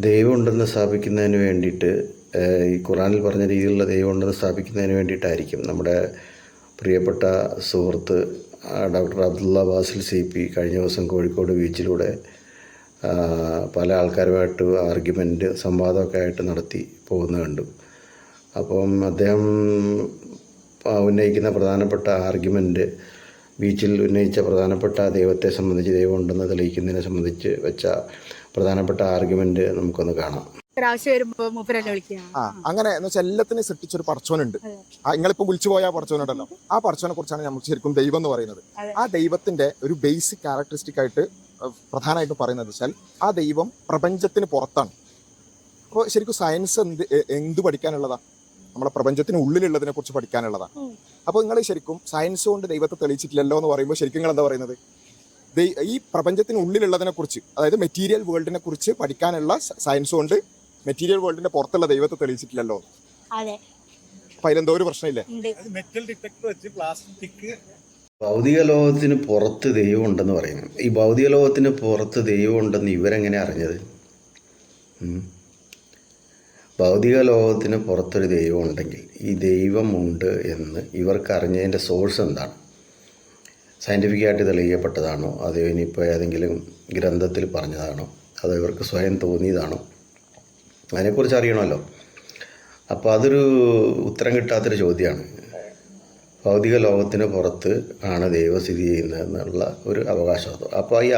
ദൈവം ഉണ്ടെന്ന് സ്ഥാപിക്കുന്നതിന് വേണ്ടിയിട്ട് ഈ ഖുറാനിൽ പറഞ്ഞ രീതിയിലുള്ള ദൈവം ഉണ്ടെന്ന് സ്ഥാപിക്കുന്നതിന് വേണ്ടിയിട്ടായിരിക്കും നമ്മുടെ പ്രിയപ്പെട്ട സുഹൃത്ത് ഡോക്ടർ അബ്ദുള്ള ബാസിൽ CP കഴിഞ്ഞ ദിവസം കോഴിക്കോട് ബീച്ചിലൂടെ പല ആൾക്കാരുമായിട്ട് ആർഗ്യുമെൻറ്റ് സംവാദമൊക്കെ ആയിട്ട് നടത്തി പോകുന്നത് കണ്ടു. അപ്പം അദ്ദേഹം ഉന്നയിക്കുന്ന പ്രധാനപ്പെട്ട ആർഗ്യുമെൻറ്റ്, ബീച്ചിൽ ഉന്നയിച്ച പ്രധാനപ്പെട്ട ദൈവത്തെ സംബന്ധിച്ച്, ദൈവം ഉണ്ടെന്ന് തെളിയിക്കുന്നതിനെ സംബന്ധിച്ച് വെച്ച പ്രധാനപ്പെട്ട ആർഗ്യുമെന്റ് നമുക്കൊന്ന് കാണാം. അങ്ങനെ എന്ന് വെച്ചാൽ എല്ലാത്തിനും സൃഷ്ടിച്ചൊരു പടച്ചോനുണ്ട്. നിങ്ങളിപ്പോ വിളിച്ചു പോയ ആ പടച്ചോനുണ്ടല്ലോ, ആ പടച്ചോനെ കുറിച്ചാണ് നമ്മൾ ശരിക്കും ദൈവം എന്ന് പറയുന്നത്. ആ ദൈവത്തിന്റെ ഒരു ബേസിക് ക്യാരക്ടറിസ്റ്റിക് ആയിട്ട് പ്രധാനമായിട്ടും പറയുന്നത് വെച്ചാൽ ആ ദൈവം പ്രപഞ്ചത്തിന് പുറത്താണ്. അപ്പോൾ ശരിക്കും സയൻസ് എന്ത് പഠിക്കാനുള്ളതാ? നമ്മളെ പ്രപഞ്ചത്തിന് ഉള്ളിലുള്ളതിനെ കുറിച്ച് പഠിക്കാനുള്ളതാണ്. അപ്പോൾ നിങ്ങൾ ശരിക്കും സയൻസ് കൊണ്ട് ദൈവത്തെ തെളിയിച്ചിട്ടില്ലല്ലോ എന്ന് പറയുമ്പോൾ ശരിക്കും നിങ്ങൾ എന്താ പറയുന്നത്? ഈ പ്രപഞ്ചത്തിന് ഉള്ളിലുള്ളതിനെ കുറിച്ച്, അതായത് മെറ്റീരിയൽ വേൾഡിനെ കുറിച്ച് പഠിക്കാനുള്ള സയൻസ് കൊണ്ട് മെറ്റീരിയൽ വേൾഡിന്റെ പുറത്തുള്ള ദൈവത്തെ തെളിയിച്ചിട്ടില്ലല്ലോ. അപ്പൊ അതിലെന്തോ ഒരു പ്രശ്നമില്ലേ? ഭൗതിക ലോകത്തിന് പുറത്ത് ദൈവം ഉണ്ടെന്ന് പറയുന്നു. ഈ ഭൗതിക ലോകത്തിന് പുറത്ത് ദൈവം ഉണ്ടെന്ന് ഇവരെങ്ങനെ അറിഞ്ഞത്? ഭൗതിക ലോകത്തിന് പുറത്തൊരു ദൈവം ഉണ്ടെങ്കിൽ ഈ ദൈവമുണ്ട് എന്ന് ഇവർക്ക് അറിഞ്ഞതിൻ്റെ സോഴ്സ് എന്താണ്? സയൻറ്റിഫിക്കായിട്ട് തെളിയിക്കപ്പെട്ടതാണോ, അതോ ഇനിയിപ്പോൾ ഏതെങ്കിലും ഗ്രന്ഥത്തിൽ പറഞ്ഞതാണോ, അതോ ഇവർക്ക് സ്വയം തോന്നിയതാണോ? അതിനെക്കുറിച്ച് അറിയണമല്ലോ. അപ്പോൾ അതൊരു ഉത്തരം കിട്ടാത്തൊരു ചോദ്യമാണ്. ഭൗതിക ലോകത്തിന് പുറത്ത് ആണ് ദൈവം സ്ഥിതി ചെയ്യുന്നതെന്നുള്ള ഒരു അവകാശവാദം. അപ്പോൾ ഈ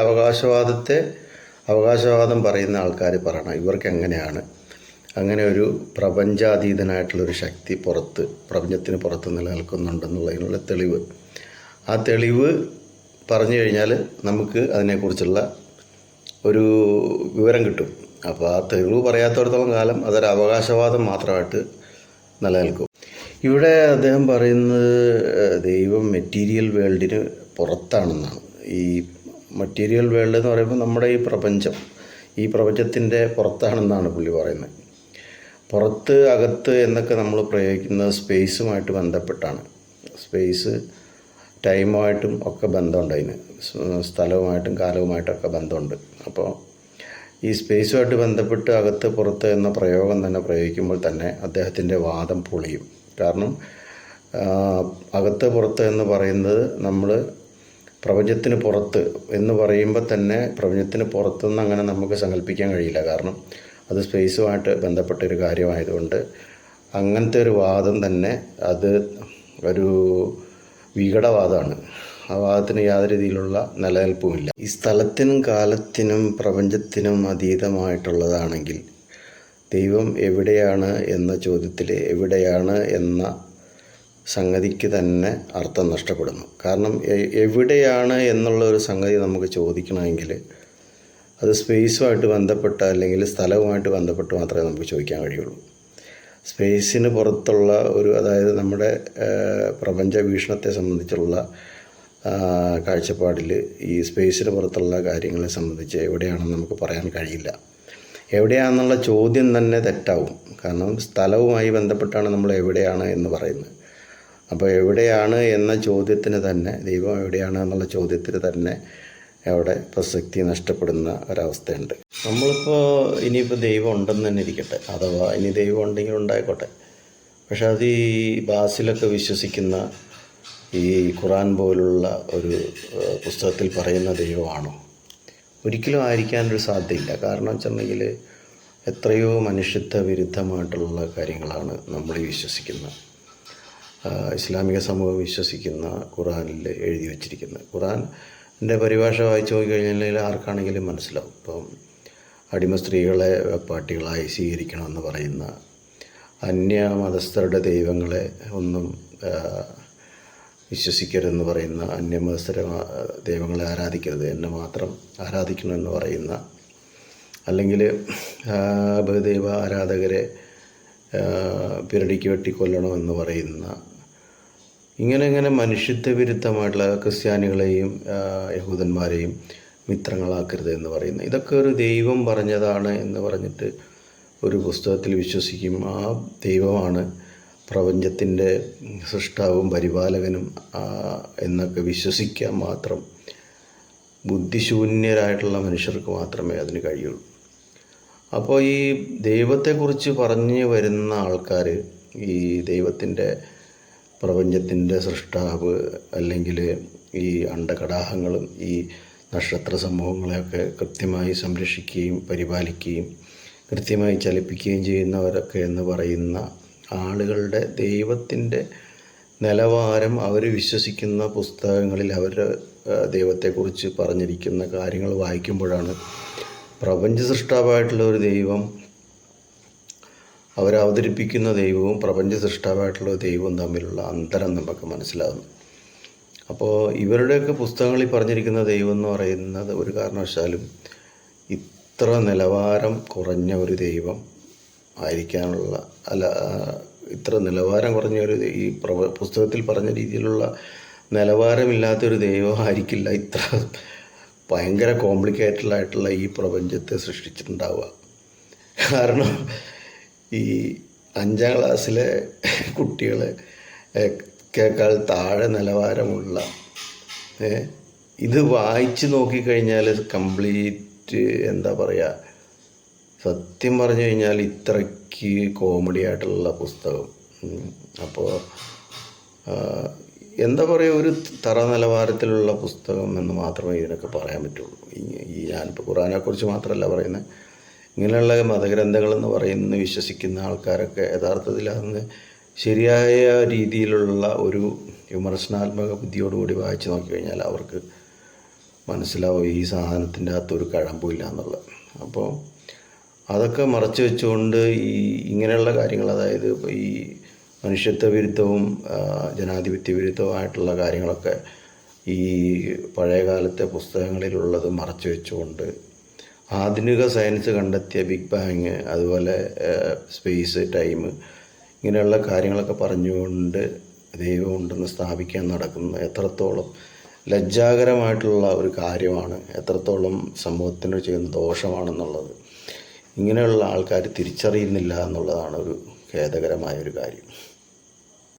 അവകാശവാദം പറയുന്ന ആൾക്കാർ പറയണം, ഇവർക്ക് എങ്ങനെയാണ് അങ്ങനെ ഒരു പ്രപഞ്ചാതീതനായിട്ടുള്ളൊരു ശക്തി പ്രപഞ്ചത്തിന് പുറത്ത് നിലനിൽക്കുന്നുണ്ടെന്നുള്ളതിനുള്ള തെളിവ്. ആ തെളിവ് പറഞ്ഞു കഴിഞ്ഞാൽ നമുക്ക് അതിനെക്കുറിച്ചുള്ള ഒരു വിവരം കിട്ടും. അപ്പോൾ ആ തെളിവ് പറയാത്തടത്തോളം കാലം അതൊരു അവകാശവാദം മാത്രമായിട്ട് നിലനിൽക്കും. ഇവിടെ അദ്ദേഹം പറയുന്നത് ദൈവം മെറ്റീരിയൽ വേൾഡിന് പുറത്താണെന്നാണ്. ഈ മെറ്റീരിയൽ വേൾഡ് എന്ന് പറയുമ്പോൾ നമ്മുടെ ഈ പ്രപഞ്ചത്തിൻ്റെ പുറത്താണെന്നാണ് പുള്ളി പറയുന്നത്. പുറത്ത്, അകത്ത് എന്നൊക്കെ നമ്മൾ പ്രയോഗിക്കുന്നത് സ്പേസുമായിട്ട് ബന്ധപ്പെട്ടാണ്. സ്പേസ് ടൈമുമായിട്ടും ഒക്കെ ബന്ധമുണ്ട്, അതിന് സ്ഥലവുമായിട്ടും കാലവുമായിട്ടൊക്കെ ബന്ധമുണ്ട്. അപ്പോൾ ഈ സ്പേസുമായിട്ട് ബന്ധപ്പെട്ട് അകത്ത് പുറത്ത് എന്ന പ്രയോഗം തന്നെ പ്രയോഗിക്കുമ്പോൾ തന്നെ അദ്ദേഹത്തിൻ്റെ വാദം പൊളിയും. കാരണം അകത്ത് പുറത്ത് എന്ന് പറയുന്നത് നമ്മൾ പ്രപഞ്ചത്തിന് പുറത്ത് എന്ന് പറയുമ്പോൾ തന്നെ പ്രപഞ്ചത്തിന് പുറത്തുനിന്ന് അങ്ങനെ നമുക്ക് സങ്കല്പിക്കാൻ കഴിയില്ല. കാരണം അത് സ്പേസുമായിട്ട് ബന്ധപ്പെട്ടൊരു കാര്യമായതുകൊണ്ട് അങ്ങനത്തെ ഒരു വാദം തന്നെ അത് ഒരു വികടവാദമാണ്. ആ വാദത്തിന് യാതൊരു രീതിയിലുള്ള നിലനിൽപ്പുമില്ല. ഈ സ്ഥലത്തിനും കാലത്തിനും പ്രപഞ്ചത്തിനും അതീതമായിട്ടുള്ളതാണെങ്കിൽ ദൈവം എവിടെയാണ് എന്ന ചോദ്യത്തിൽ എവിടെയാണ് എന്ന സംഗതിക്ക് തന്നെ അർത്ഥം നഷ്ടപ്പെടുന്നു. കാരണം എവിടെയാണ് എന്നുള്ള ഒരു സംഗതി നമുക്ക് ചോദിക്കണമെങ്കിൽ അത് സ്പേസുമായിട്ട് ബന്ധപ്പെട്ട അല്ലെങ്കിൽ സ്ഥലവുമായിട്ട് ബന്ധപ്പെട്ട് മാത്രമേ നമുക്ക് ചോദിക്കാൻ കഴിയുള്ളൂ. സ്പേസിന് പുറത്തുള്ള അതായത് നമ്മുടെ പ്രപഞ്ച വീക്ഷണത്തെ സംബന്ധിച്ചുള്ള കാഴ്ചപ്പാടിൽ ഈ സ്പേസിന് പുറത്തുള്ള കാര്യങ്ങളെ സംബന്ധിച്ച് എവിടെയാണെന്ന് നമുക്ക് പറയാൻ കഴിയില്ല. എവിടെയാണെന്നുള്ള ചോദ്യം തന്നെ തെറ്റാവും. കാരണം സ്ഥലവുമായി ബന്ധപ്പെട്ടാണ് നമ്മൾ എവിടെയാണ് എന്ന് പറയുന്നത്. അപ്പോൾ എവിടെയാണ് എന്ന ചോദ്യത്തിന് തന്നെ, ദൈവം എവിടെയാണ് എന്നുള്ള ചോദ്യത്തിന് തന്നെ അവിടെ പ്രസക്തി നഷ്ടപ്പെടുന്ന ഒരവസ്ഥയുണ്ട്. നമ്മളിപ്പോൾ ഇനിയിപ്പോൾ ദൈവം ഉണ്ടെന്ന് തന്നെ ഇരിക്കട്ടെ, അഥവാ ഇനി ദൈവം ഉണ്ടെങ്കിൽ ഉണ്ടായിക്കോട്ടെ. പക്ഷെ അത് ഈ ബാസിലൊക്കെ വിശ്വസിക്കുന്ന ഈ ഖുറാൻ പോലുള്ള ഒരു പുസ്തകത്തിൽ പറയുന്ന ദൈവമാണോ? ഒരിക്കലും ആയിരിക്കാനൊരു സാധ്യതയില്ല. കാരണം വെച്ചിട്ടുണ്ടെങ്കിൽ എത്രയോ മനുഷ്യത്വ വിരുദ്ധമായിട്ടുള്ള കാര്യങ്ങളാണ് നമ്മൾ വിശ്വസിക്കുന്നത്. ഇസ്ലാമിക സമൂഹം വിശ്വസിക്കുന്ന ഖുറാനിൽ എഴുതി വച്ചിരിക്കുന്നത്. ഖുറാൻ്റെ പരിഭാഷ വായിച്ചു നോക്കിക്കഴിഞ്ഞാൽ ആർക്കാണെങ്കിലും മനസ്സിലാവും. ഇപ്പം അടിമ സ്ത്രീകളെ വെപ്പാട്ടികളായി സ്വീകരിക്കണമെന്ന് പറയുന്ന, അന്യമതസ്ഥരുടെ ദൈവങ്ങളെ ഒന്നും വിശ്വസിക്കരുതെന്ന് പറയുന്ന, അന്യമതസ്ഥര ദൈവങ്ങളെ ആരാധിക്കരുത്, എന്നെ മാത്രം ആരാധിക്കണമെന്ന് പറയുന്ന, അല്ലെങ്കിൽ ബഹുദൈവ ആരാധകരെ പിരടിക്ക് വെട്ടിക്കൊല്ലണമെന്ന് പറയുന്ന, ഇങ്ങനെ മനുഷ്യത്വ വിരുദ്ധമായിട്ടുള്ള ക്രിസ്ത്യാനികളെയും യഹൂദന്മാരെയും മിത്രങ്ങളാക്കരുത് എന്ന് പറയുന്ന, ഇതൊക്കെ ഒരു ദൈവം പറഞ്ഞതാണ് എന്ന് പറഞ്ഞിട്ട് ഒരു പുസ്തകത്തിൽ വിശ്വസിക്കും. ആ ദൈവമാണ് പ്രപഞ്ചത്തിൻ്റെ സൃഷ്ടാവും പരിപാലകനും എന്നൊക്കെ വിശ്വസിക്കാൻ മാത്രം ബുദ്ധിശൂന്യരായിട്ടുള്ള മനുഷ്യർക്ക് മാത്രമേ അതിന് കഴിയുള്ളൂ. അപ്പോൾ ഈ ദൈവത്തെക്കുറിച്ച് പറഞ്ഞു വരുന്ന ആൾക്കാർ ഈ ദൈവത്തിൻ്റെ പ്രപഞ്ചത്തിൻ്റെ സൃഷ്ടാവ് അല്ലെങ്കിൽ ഈ അണ്ടകടാഹങ്ങളും ഈ നക്ഷത്ര സമൂഹങ്ങളെയൊക്കെ കൃത്യമായി സംരക്ഷിക്കുകയും പരിപാലിക്കുകയും കൃത്യമായി ചലിപ്പിക്കുകയും ചെയ്യുന്നവരൊക്കെ എന്ന് പറയുന്ന ആളുകളുടെ ദൈവത്തിൻ്റെ നിലവാരം അവർ വിശ്വസിക്കുന്ന പുസ്തകങ്ങളിൽ അവർ ദൈവത്തെക്കുറിച്ച് പറഞ്ഞിരിക്കുന്ന കാര്യങ്ങൾ വായിക്കുമ്പോഴാണ് പ്രപഞ്ച സൃഷ്ടാവായിട്ടുള്ള ഒരു ദൈവം, അവരവതരിപ്പിക്കുന്ന ദൈവവും പ്രപഞ്ച സൃഷ്ടാവായിട്ടുള്ള ദൈവവും തമ്മിലുള്ള അന്തരം നമുക്ക് മനസ്സിലാകുന്നു. അപ്പോൾ ഇവരുടെയൊക്കെ പുസ്തകങ്ങളിൽ പറഞ്ഞിരിക്കുന്ന ദൈവം എന്ന് പറയുന്നത് ഒരു കാരണവശാലും ഇത്ര നിലവാരം കുറഞ്ഞ ഒരു ദൈവം ആയിരിക്കാനുള്ള ഇത്ര നിലവാരം കുറഞ്ഞ ഒരു ഈ പുസ്തകത്തിൽ പറഞ്ഞ രീതിയിലുള്ള നിലവാരമില്ലാത്തൊരു ദൈവം ആയിരിക്കില്ല ഇത്ര ഭയങ്കര കോംപ്ലിക്കേറ്റഡായിട്ടുള്ള ഈ പ്രപഞ്ചത്തെ സൃഷ്ടിച്ചിട്ടുണ്ടാവുക. കാരണം ഈ 5ാം ക്ലാസ്സിലെ കുട്ടികളെ ക്കാൾ താഴെ നിലവാരമുള്ള ഇത് വായിച്ച് നോക്കിക്കഴിഞ്ഞാൽ കംപ്ലീറ്റ് എന്താ പറയുക, സത്യം പറഞ്ഞു കഴിഞ്ഞാൽ ഇത്രയ്ക്ക് കോമഡി ആയിട്ടുള്ള പുസ്തകം. അപ്പോൾ എന്താ പറയുക, ഒരു തറ നിലവാരത്തിലുള്ള പുസ്തകം എന്ന് മാത്രമേ ഇതിനൊക്കെ പറയാൻ പറ്റുള്ളൂ. ഞാനിപ്പോൾ ഖുറാനെക്കുറിച്ച് മാത്രമല്ല പറയുന്നത്, ഇങ്ങനെയുള്ള മതഗ്രന്ഥങ്ങളെന്ന് പറയുന്ന വിശ്വസിക്കുന്ന ആൾക്കാരൊക്കെ യഥാർത്ഥത്തിൽ അന്ന് ശരിയായ രീതിയിലുള്ള ഒരു വിമർശനാത്മക ബുദ്ധിയോടുകൂടി വായിച്ച് നോക്കിക്കഴിഞ്ഞാൽ അവർക്ക് മനസ്സിലാവും ഈ സാധനത്തിൻ്റെ അകത്തൊരു കഴമ്പില്ല എന്നുള്ളത്. അപ്പോൾ അതൊക്കെ മറച്ചു വെച്ചുകൊണ്ട് ഇങ്ങനെയുള്ള കാര്യങ്ങൾ, അതായത് ഇപ്പോൾ ഈ മനുഷ്യത്വ വിരുദ്ധവും ജനാധിപത്യ വിരുദ്ധവുമായിട്ടുള്ള കാര്യങ്ങളൊക്കെ ഈ പഴയ കാലത്തെ പുസ്തകങ്ങളിലുള്ളത് മറച്ചു വെച്ചുകൊണ്ട് ആധുനിക സയൻസ് കണ്ടെത്തിയ ബിഗ് ബാങ്, അതുപോലെ സ്പേസ്, ടൈം, ഇങ്ങനെയുള്ള കാര്യങ്ങളൊക്കെ പറഞ്ഞുകൊണ്ട് ദൈവമുണ്ടെന്ന് സ്ഥാപിക്കാൻ നടക്കുന്ന എത്രത്തോളം ലജ്ജാകരമായിട്ടുള്ള ഒരു കാര്യമാണ്, എത്രത്തോളം സമൂഹത്തിന് ചെയ്യുന്ന ദോഷമാണെന്നുള്ളത് ഇങ്ങനെയുള്ള ആൾക്കാർ തിരിച്ചറിയുന്നില്ല എന്നുള്ളതാണ് ഒരു ഖേദകരമായൊരു കാര്യം.